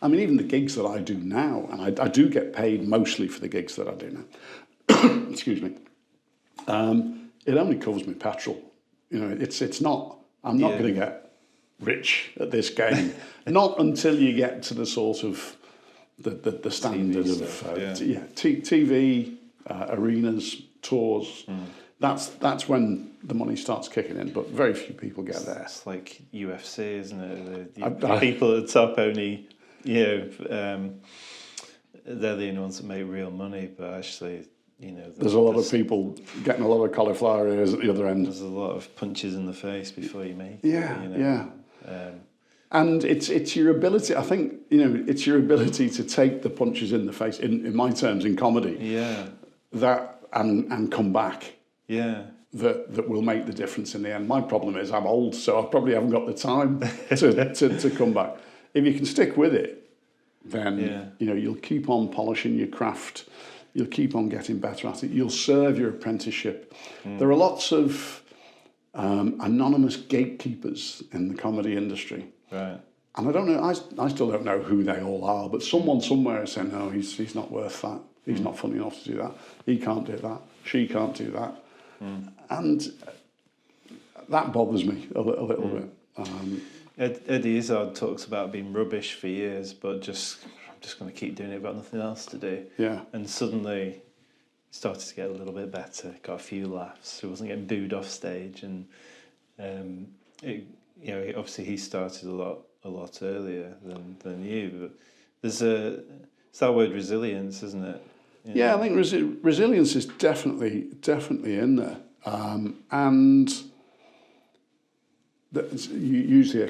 mean, even the gigs that I do now, and I do get paid mostly for the gigs that I do now. Excuse me. It only covers me petrol. It's not. I'm not going to get rich at this game. Not until you get to the sort of the standard TV of TV, arenas, tours. that's when the money starts kicking in. But very few people get there. It's like UFC, isn't it? The people at the top only, they're the only ones that make real money. But actually, there's a lot of people getting a lot of cauliflower ears at the other end. There's a lot of punches in the face before you make it. And it's your ability, I think, it's your ability to take the punches in the face, in my terms, in comedy. Yeah. That and come back. Yeah. That will make the difference in the end. My problem is I'm old, so I probably haven't got the time to come back. If you can stick with it, then you'll keep on polishing your craft. You'll keep on getting better at it. You'll serve your apprenticeship. There are lots of anonymous gatekeepers in the comedy industry. Right. And I don't know, I still don't know who they all are, but someone somewhere is saying, no, he's not worth that. He's not funny enough to do that. He can't do that. She can't do that. And that bothers me a little bit. Eddie Izzard talks about being rubbish for years, but I'm just going to keep doing it, got nothing else to do. Yeah. And suddenly he started to get a little bit better, got a few laughs. He wasn't getting booed off stage, and obviously he started a lot earlier than you. But it's that word resilience, isn't it? I think resilience is definitely in there, and you use the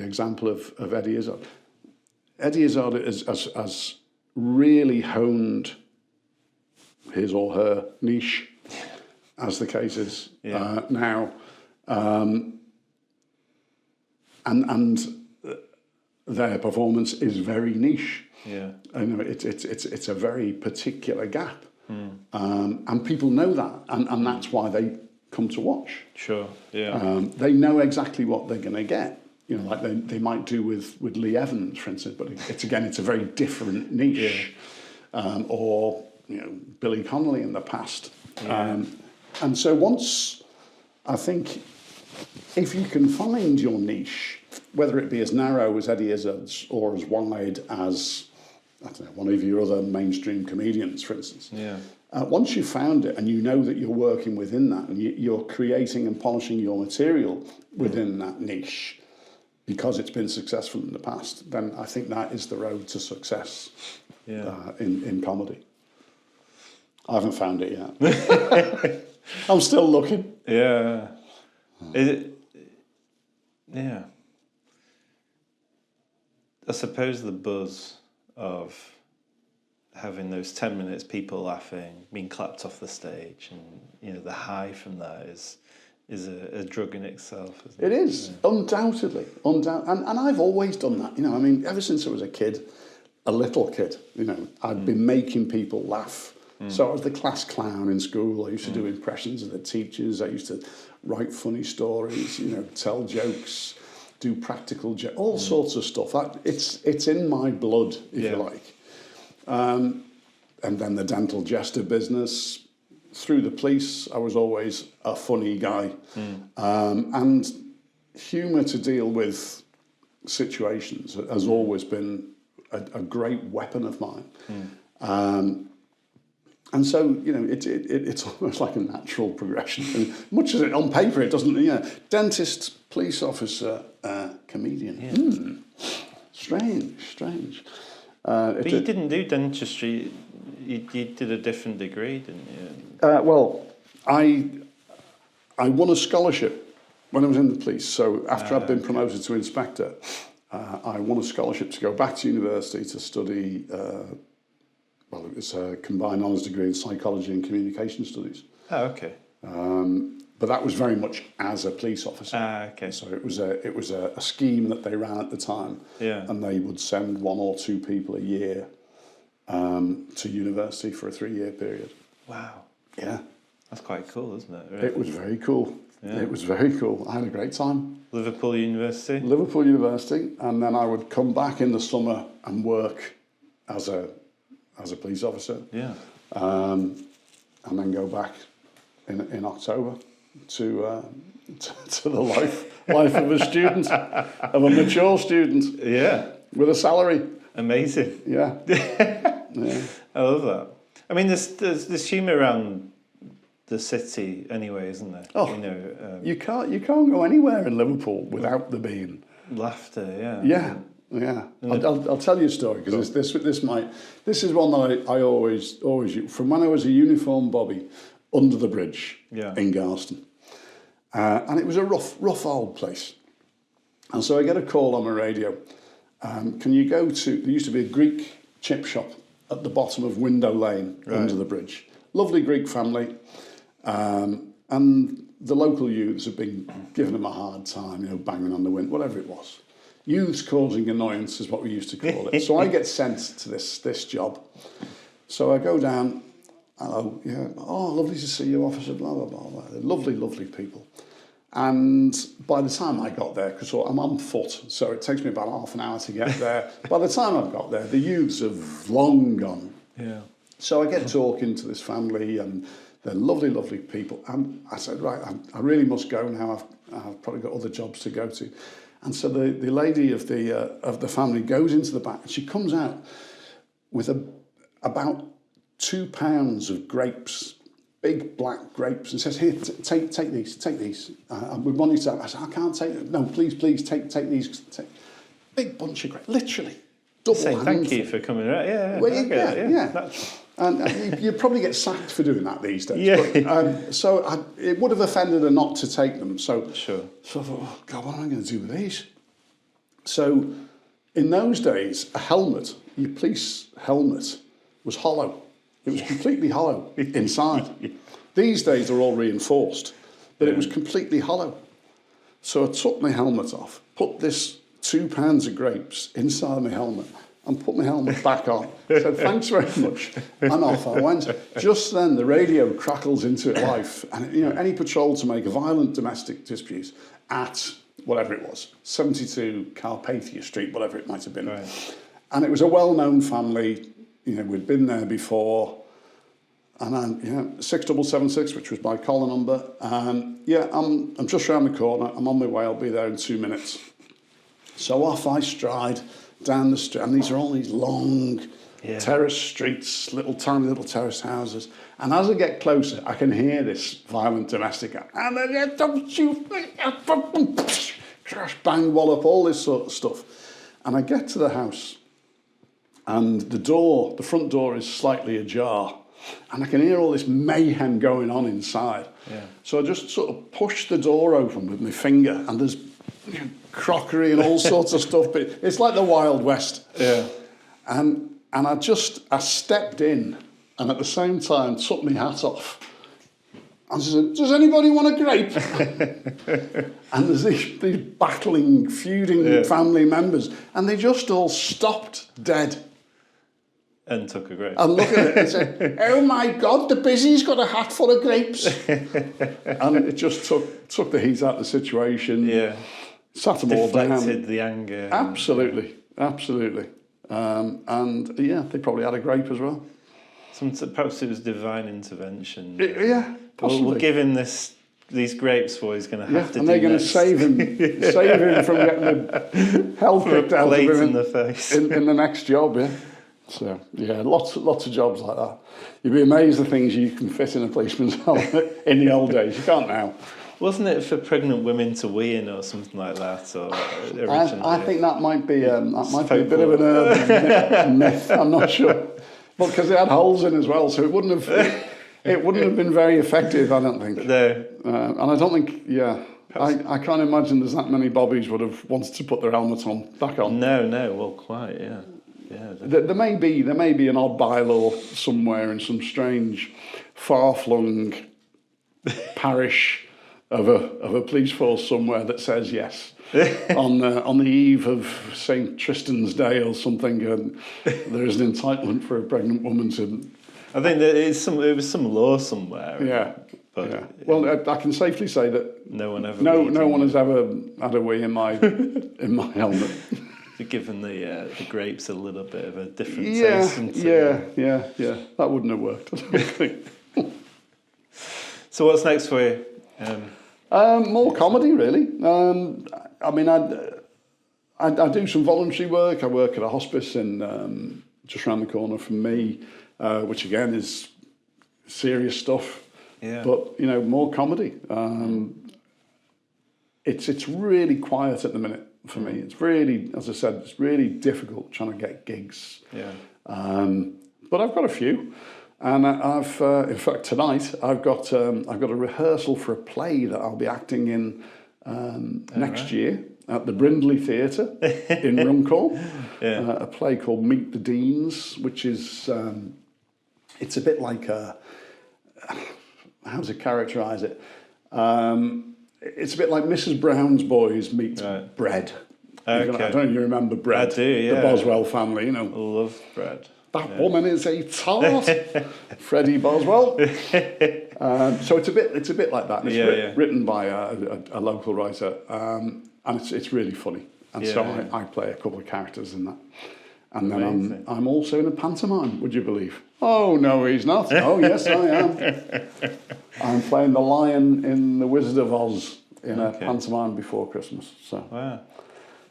example of Eddie Izzard. Eddie Izzard has really honed his or her niche, as the case is now, and their performance is very niche. Yeah, it's a very particular gap, and people know that, and that's why they come to watch. Sure, yeah. They know exactly what they're going to get. Like they might do with Lee Evans, for instance, but it's a very different niche, or Billy Connolly in the past, and so once I think if you can find your niche, whether it be as narrow as Eddie Izzard's or as wide as one of your other mainstream comedians, for instance. Yeah. Once you've found it and you know that you're working within that and you're creating and polishing your material within that niche because it's been successful in the past, then I think that is the road to success in comedy. I haven't found it yet. I'm still looking. Yeah. I suppose the buzz of having those 10 minutes, people laughing, being clapped off the stage, and the high from that is a drug in itself. It is, undoubtedly. And I've always done that. Ever since I was a little kid, I'd been making people laugh. So I was the class clown in school. I used to do impressions of the teachers. I used to write funny stories, tell jokes, do practical jokes, all sorts of stuff. It's in my blood, if you like. And then the dental jester business. Through the police, I was always a funny guy. And humour to deal with situations has always been a great weapon of mine. And so, it's almost like a natural progression. And much as on paper it doesn't, dentist, police officer, comedian. Strange. But you didn't do dentistry, you did a different degree, didn't you? Well, I won a scholarship when I was in the police. So after I'd been promoted to inspector, I won a scholarship to go back to university to study, it was a combined honours degree in psychology and communication studies. Oh, okay. But that was very much as a police officer. Okay. So it was a scheme that they ran at the time. Yeah. And they would send 1 or 2 people a year to university for a 3-year period. Wow. Yeah. That's quite cool, isn't it? Really? It was very cool. Yeah. It was very cool. I had a great time. Liverpool University? Liverpool University. And then I would come back in the summer and work as a police officer. Yeah. And then go back in October to the life of a student, of a mature student. Yeah. With a salary. Amazing. Yeah. Yeah. I love that. I mean, there's humour around the city anyway, isn't there? Oh, you can't go anywhere in Liverpool without there being laughter. Yeah. I'll tell you a story, because this is one that I always use from when I was a uniform bobby under the bridge in Garston, and it was a rough old place, and so I get a call on my radio. Can you go to? There used to be a Greek chip shop at the bottom of Window Lane under the bridge. Lovely Greek family, and the local youths have been giving them a hard time, banging on the window, whatever it was. Youths causing annoyance is what we used to call it. So I get sent to this job. So I go down. Hello, lovely to see you, officer. Blah blah blah blah. They're lovely people. And by the time I got there, because I'm on foot, so it takes me about half an hour to get there. By the time I've got there, the youths have long gone. Yeah. So I get talking to this family, and they're lovely people. And I said, right, I really must go now. I've probably got other jobs to go to. And so the lady of the family goes into the back, and she comes out with about 2 pounds of grapes, big black grapes, and says, "Here, take these. We want you to." I said, "I can't take them. No, please, take these. Big bunch of grapes, literally double." Saying thank you for coming out. Yeah. Well, yeah. And you probably get sacked for doing that these days. Yeah. But, so it would have offended her not to take them. So sure. So I thought, oh God, what am I going to do with these? So in those days, a helmet, your police helmet, was hollow. It was completely hollow inside. These days they're all reinforced, but it was completely hollow. So I took my helmet off, put this 2 pounds of grapes inside my helmet, and put my helmet back on. Said, thanks very much. And off I went. Just then, the radio crackles into life. And, any patrol to make a violent domestic dispute at whatever it was, 72 Carpathia Street, whatever it might have been. Right. And it was a well-known family. We'd been there before. And I'm, 6776, which was my collar number. And I'm just round the corner. I'm on my way. I'll be there in 2 minutes. So off I stride down the street, and these are all these long terrace streets, tiny little terrace houses. And as I get closer, I can hear this violent domestic, and then don't you crash, bang, wallop, all this sort of stuff. And I get to the house, and the front door is slightly ajar, and I can hear all this mayhem going on inside. Yeah. So I just sort of push the door open with my finger, and there's crockery and all sorts of stuff, but it's like the Wild West. Yeah. And I stepped in, and at the same time took my hat off. And I said, "Does anybody want a grape?" And there's these battling, feuding family members, and they just all stopped dead. And took a grape. And look at it and said, "Oh my God, the busy's got a hat full of grapes." And it just took the heat out of the situation. Yeah. Sat them all down. Deflected the anger. Absolutely. And they probably had a grape as well. Perhaps it was divine intervention. Possibly. We'll give him these grapes for he's going to have to do. And they're going to save him from getting the hell kicked out of him in the face in the next job. Yeah. So lots of jobs like that. You'd be amazed the things you can fit in a policeman's helmet in the old days. You can't now. Wasn't it for pregnant women to wee in or something like that? Or originally? I think that might be a bit of an urban myth. I'm not sure, but because it had holes in as well, so it wouldn't have been very effective. I don't think. No. And I don't think. Yeah. I can't imagine there's that many bobbies would have wanted to put their helmet back on. No. Well, quite. Yeah. Yeah. There may be an odd bylaw somewhere in some strange, far-flung parish of a police force somewhere that says yes on the eve of St. Tristan's Day or something. There is an entitlement for a pregnant woman to. I think that it was some law somewhere. Yeah. But well, I can safely say that no one ever. No one has ever had a wee in my helmet. Given the grapes a little bit of a different taste. Yeah. That wouldn't have worked, I don't think. So what's next for you? More comedy, really. I do some voluntary work. I work at a hospice just round the corner from me, which again is serious stuff. Yeah. But, you know, more comedy. It's really quiet at the minute for me. It's really, as I said, it's really difficult trying to get gigs. Yeah. But I've got a few. And I've, in fact, tonight I've got a rehearsal for a play that I'll be acting in next year at the Brindley Theatre in Runcorn. A play called Meet the Deans, which is it's a bit like how to characterise it? It's a bit like Mrs. Brown's Boys meets Bread. Okay. I don't know if you remember Bread. I do, yeah. The Boswell family, you know. I love Bread. That woman is a tart, Freddie Boswell. So it's a bit like that. It's written by a local writer, and it's really funny. And so I play a couple of characters in that. And then I'm also in a pantomime. Would you believe? Oh no, he's not. Oh yes, I am. I'm playing the lion in The Wizard of Oz in a pantomime before Christmas. So wow.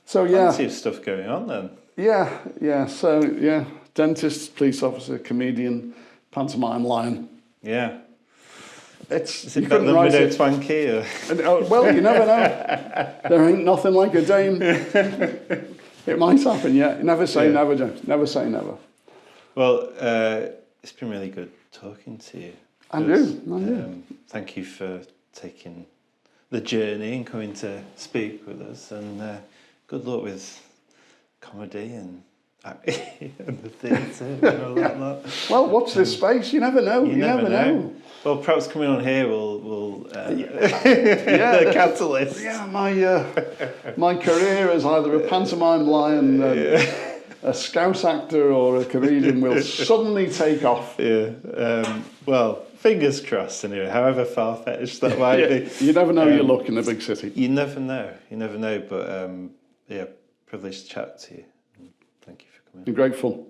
So yeah. Plenty of stuff going on then. Yeah. So yeah. Dentist, police officer, comedian, pantomime lion. Yeah. Is it better than Widow Twankey? Or? Well, you never know. There ain't nothing like a dame. It might happen, yeah. Never say never, James. Never say never. Well, it's been really good talking to you. I do. Thank you for taking the journey and coming to speak with us. And good luck with comedy and the theatre and all that. Well, watch this space. You never know. You never know. Well, perhaps coming on here will the catalyst. Yeah, my career as either a pantomime lion, a scouse actor, or a comedian will suddenly take off. Yeah. Well, fingers crossed. Anyway, however far fetched that might be. You never know your luck in a big city. You never know. But privileged to chat to you. Thank you for coming. I'm grateful.